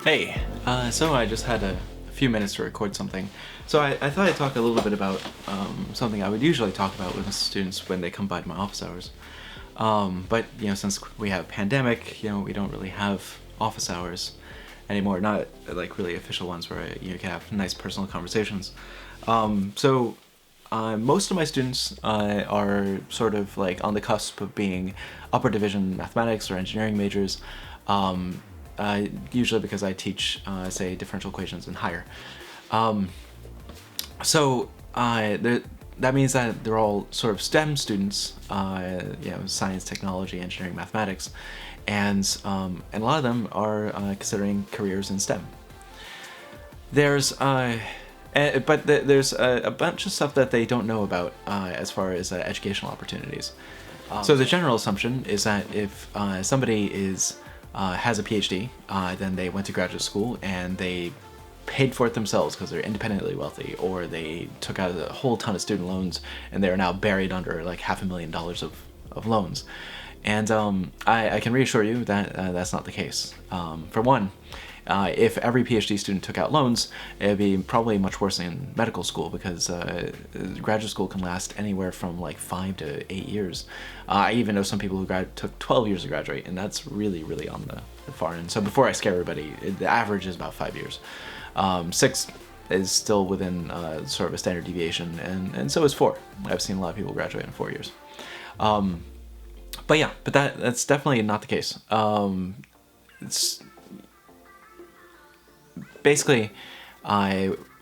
Hey, so I just had a few minutes to record something. So I thought I'd talk a little bit about something I would usually talk about with students when they come by to my office hours. But, since we have a pandemic, we don't really have office hours anymore, not like really official ones where you can have nice personal conversations. Most of my students are sort of like on the cusp of being upper division mathematics or engineering majors. Usually because I teach, say, differential equations and higher. That means that they're all sort of STEM students, science, technology, engineering, mathematics, and a lot of them are considering careers in STEM. There's a bunch of stuff that they don't know about as far as educational opportunities. So the general assumption is that if somebody has a PhD, then they went to graduate school and they paid for it themselves because they're independently wealthy, or they took out a whole ton of student loans and they're now buried under like $500,000 of loans. And I can reassure you that that's not the case. For one, if every PhD student took out loans, it'd be probably much worse than medical school, because graduate school can last anywhere from like 5 to 8 years. I even know some people who took 12 years to graduate, and that's really, really on the far end. So before I scare everybody, the average is about 5 years. 6 is still within sort of a standard deviation, and so is 4. I've seen a lot of people graduate in 4 years. But that's definitely not the case. It's basically,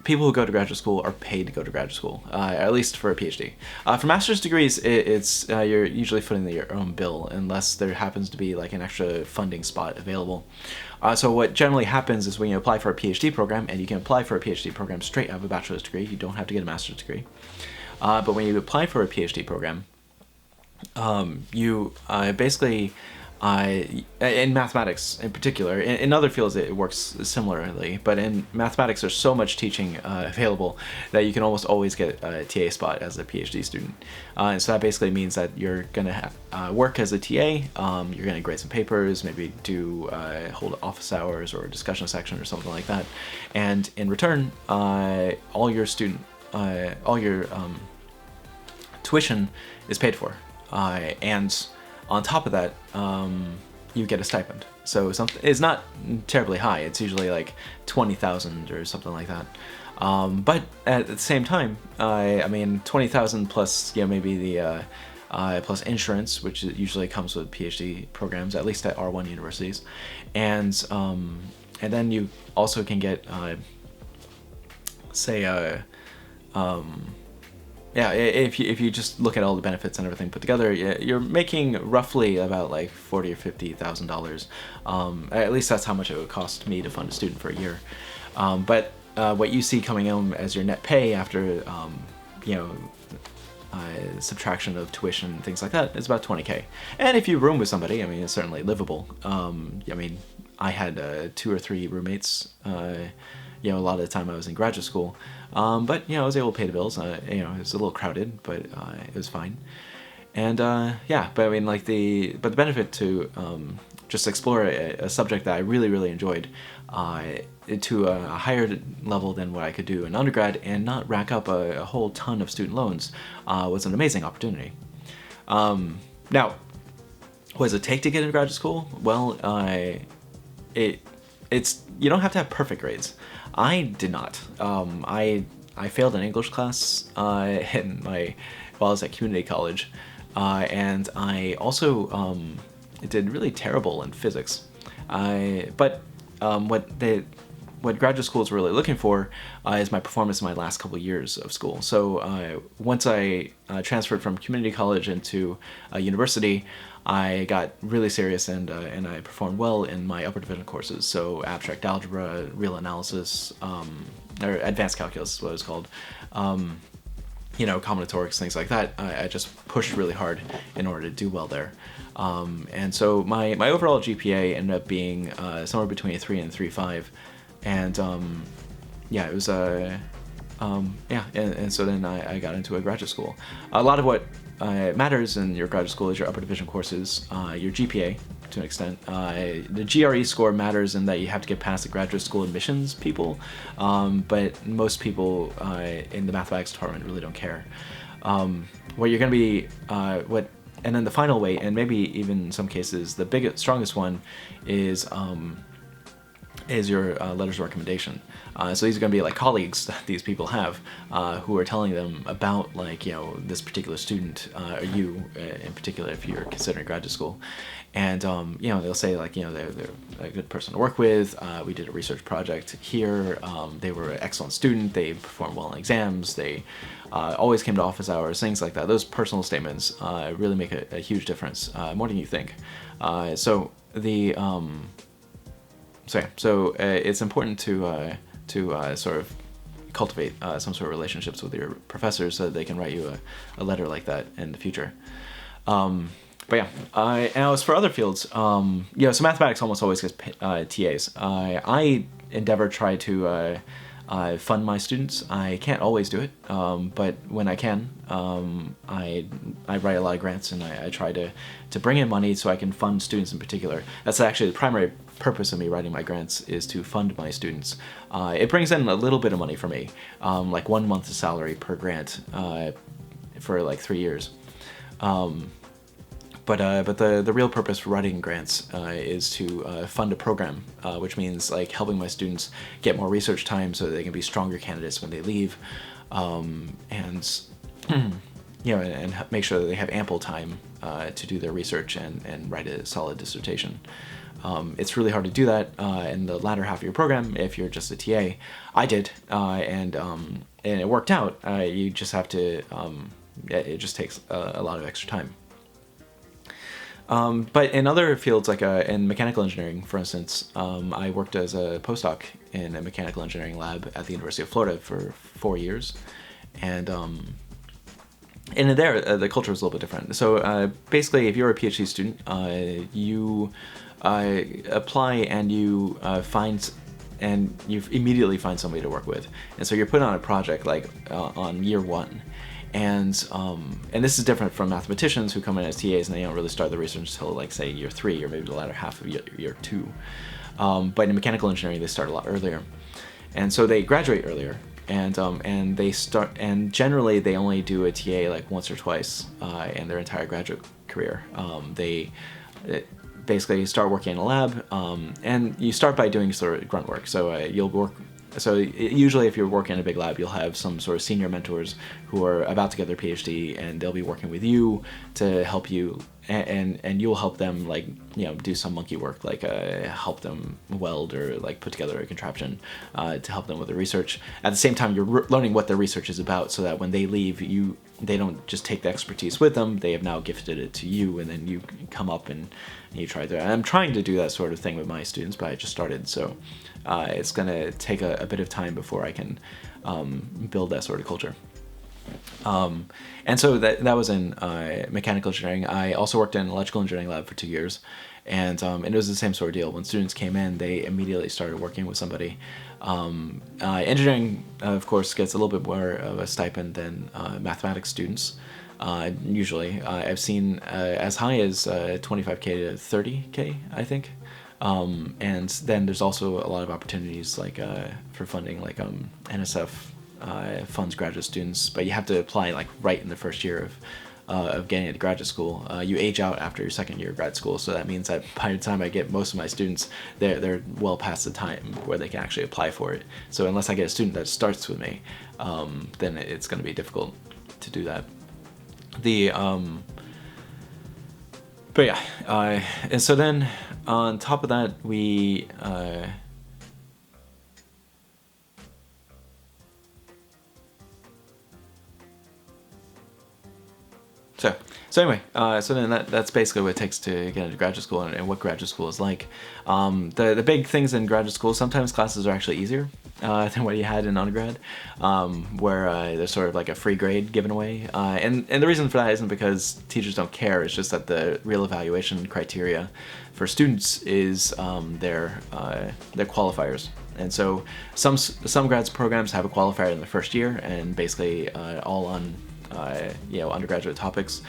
people who go to graduate school are paid to go to graduate school, at least for a PhD. For master's degrees, it's you're usually footing your own bill unless there happens to be like an extra funding spot available. So what generally happens is when you apply for a PhD program, and you can apply for a PhD program straight out of a bachelor's degree, you don't have to get a master's degree. But when you apply for a PhD program, you basically, in mathematics in particular, in other fields it works similarly, but in mathematics there's so much teaching available that you can almost always get a TA spot as a PhD student. And so that basically means that you're going to work as a TA, you're going to grade some papers, maybe hold office hours or a discussion section or something like that, and in return all your tuition is paid for, and on top of that, you get a stipend. So it's not terribly high. It's usually like 20,000 or something like that. But at the same time, 20,000 plus, maybe the plus insurance, which usually comes with PhD programs, at least at R1 universities, and then you also can get, if you just look at all the benefits and everything put together, you're making roughly about like $40,000 or $50,000. At least that's how much it would cost me to fund a student for a year. But what you see coming in as your net pay after subtraction of tuition and things like that is about $20K. And if you room with somebody, it's certainly livable. I had 2 or 3 roommates. A lot of the time I was in graduate school. But I was able to pay the bills. It was a little crowded, but it was fine. And the benefit to just explore a subject that I really, really enjoyed to a higher level than what I could do in undergrad, and not rack up a whole ton of student loans, was an amazing opportunity. Now, what does it take to get into graduate school? Well, it's you don't have to have perfect grades. I did not. I failed an English class while I was at community college, and I also did really terrible in physics. What graduate school is really looking for is my performance in my last couple of years of school. So once I transferred from community college into university, I got really serious, and I performed well in my upper division courses. So abstract algebra, real analysis, or advanced calculus is what it's called. Combinatorics, things like that. I just pushed really hard in order to do well there. And so my overall GPA ended up being somewhere between a 3 and 3.5. And it was and so then I got into a graduate school. A lot of what matters in your graduate school is your upper division courses, your GPA, to an extent. The GRE score matters in that you have to get past the graduate school admissions people, but most people in the mathematics department really don't care. What you're going to be, and then the final weight, and maybe even in some cases the biggest, strongest one, is your letters of recommendation. So these are going to be like colleagues that these people have who are telling them about, like, you know, this particular student, or you in particular if you're considering graduate school. And you know, they'll say, like, you know, they're a good person to work with. We did a research project here. They were an excellent student. They performed well in exams. They always came to office hours, things like that. Those personal statements really make a huge difference, more than you think. So it's important to sort of cultivate some sort of relationships with your professors so that they can write you a letter like that in the future. But yeah, and as for other fields, you know, so mathematics almost always gets TAs. I try to fund my students. I can't always do it, but when I can, I write a lot of grants, and I try to bring in money so I can fund students in particular. That's actually the primary purpose of me writing my grants, is to fund my students. It brings in a little bit of money for me, like 1 month's salary per grant for like 3 years. But the real purpose for writing grants is to fund a program, which means like helping my students get more research time so that they can be stronger candidates when they leave, and you know, and make sure that they have ample time to do their research and write a solid dissertation. It's really hard to do that in the latter half of your program if you're just a TA. I did, and it worked out. You just have to. It just takes a lot of extra time. But in other fields, like in mechanical engineering, for instance, I worked as a postdoc in a mechanical engineering lab at the University of Florida for 4 years, and in there the culture was a little bit different. So basically, if you're a PhD student, you apply and you you immediately find somebody to work with, and so you're put on a project like on year 1. And this is different from mathematicians who come in as TAs and they don't really start the research until, like, say, year 3 or maybe the latter half of year 2. But in mechanical engineering, they start a lot earlier, and so they graduate earlier. And they start, and generally they only do a TA like once or twice in their entire graduate career. They basically start working in a lab, and you start by doing sort of grunt work. So you'll work. So usually if you're working in a big lab, you'll have some sort of senior mentors who are about to get their PhD, and they'll be working with you to help you, and you'll help them, like, you know, do some monkey work, like help them weld or like put together a contraption to help them with the research. At the same time, you're learning what their research is about, so that when they leave, they don't just take the expertise with them. They have now gifted it to you, and then you come up and you try to. And I'm trying to do that sort of thing with my students, but I just started, so it's going to take a bit of time before I can build that sort of culture. And so that was in mechanical engineering. I also worked in an electrical engineering lab for 2 years, and it was the same sort of deal. When students came in, they immediately started working with somebody. Engineering, of course, gets a little bit more of a stipend than mathematics students. Usually, I've seen as high as 25K to 30K, I think. And then there's also a lot of opportunities like for funding, like NSF funds graduate students, but you have to apply like right in the first year of getting into graduate school. You age out after your second year of grad school, so that means that by the time I get most of my students, they're well past the time where they can actually apply for it. So unless I get a student that starts with me, then it's going to be difficult to do that. But yeah, and so then on top of that, we So anyway, so then that's basically what it takes to get into graduate school and what graduate school is like. The big things in graduate school, sometimes classes are actually easier than what you had in undergrad, where there's sort of like a free grade given away. And the reason for that isn't because teachers don't care, it's just that the real evaluation criteria for students is their qualifiers. And so some grads programs have a qualifier in the first year, and basically all undergraduate topics.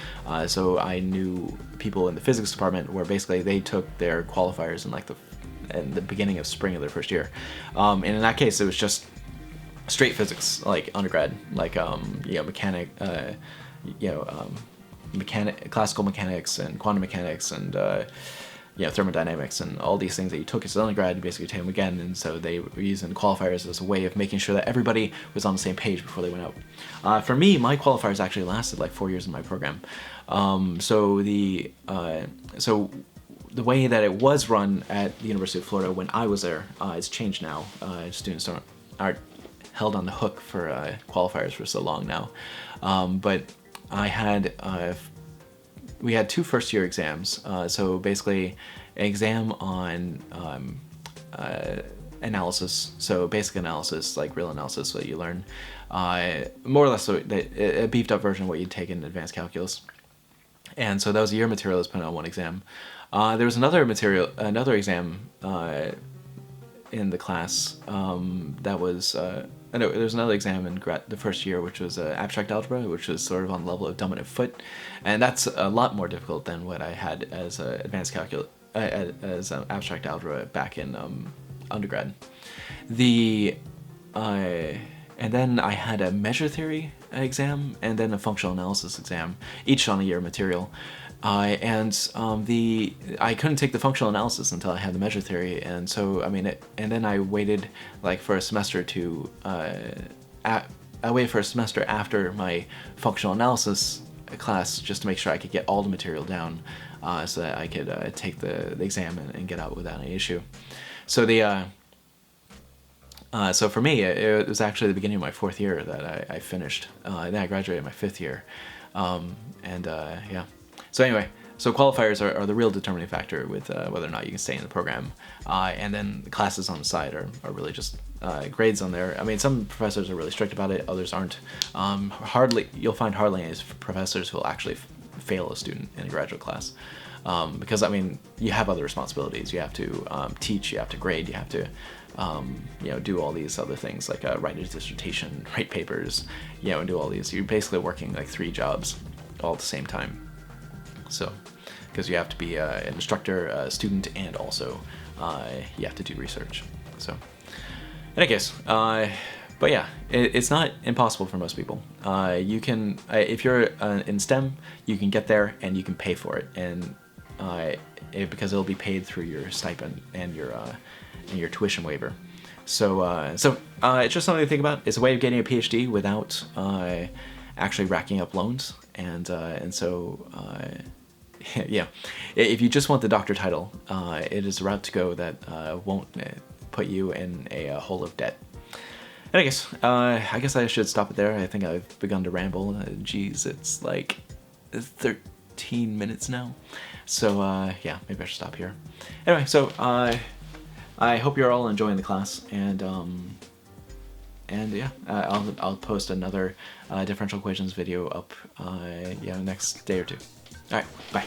So I knew people in the physics department where basically they took their qualifiers in the beginning of spring of their first year. And in that case, it was just straight physics, like undergrad, like classical mechanics and quantum mechanics and thermodynamics and all these things that you took as an undergrad, you basically take them again. And so they were using qualifiers as a way of making sure that everybody was on the same page before they went out. For me, my qualifiers actually lasted like 4 years in my program. So the way that it was run at the University of Florida when I was there, it's changed now. Students aren't held on the hook for qualifiers for so long now. But we had 2 first-year exams. So basically, an exam on analysis, so basic analysis, like real analysis, what you learn, more or less a beefed-up version of what you'd take in advanced calculus. And so that was a year of material that was put on one exam. There was another exam in the class that was there's another exam in the first year, which was abstract algebra, which was sort of on the level of dominant foot, and that's a lot more difficult than what I had as advanced calculus as abstract algebra back in undergrad. And then I had a measure theory exam and then a functional analysis exam, each on a year of material. I couldn't take the functional analysis until I had the measure theory, and so and then I waited like for a semester to I waited for a semester after my functional analysis class just to make sure I could get all the material down, so that I could take the exam and get out without any issue. So so for me, it was actually the beginning of my 4th year that I finished. Then I graduated my 5th year, yeah. So anyway, so qualifiers are the real determining factor with whether or not you can stay in the program. And then the classes on the side are really just grades on there. I mean, some professors are really strict about it, others aren't. You'll find hardly any professors who will actually fail a student in a graduate class. Because, I mean, you have other responsibilities. You have to teach, you have to grade, you have to do all these other things like write a dissertation, write papers, and do all these. You're basically working like 3 jobs all at the same time. So, because you have to be an instructor, a student, and also you have to do research. So, in any case, but yeah, it's not impossible for most people. You can, if you're in STEM, you can get there and you can pay for it, and because it'll be paid through your stipend and your tuition waiver. So it's just something to think about. It's a way of getting a PhD without actually racking up loans, and so. Yeah, if you just want the doctor title, it is a route to go that won't put you in a hole of debt. And I guess I should stop it there. I think I've begun to ramble. Geez, it's like 13 minutes now. So yeah, maybe I should stop here. Anyway, so I hope you're all enjoying the class, and yeah, I'll post another differential equations video up next day or 2. All right, bye.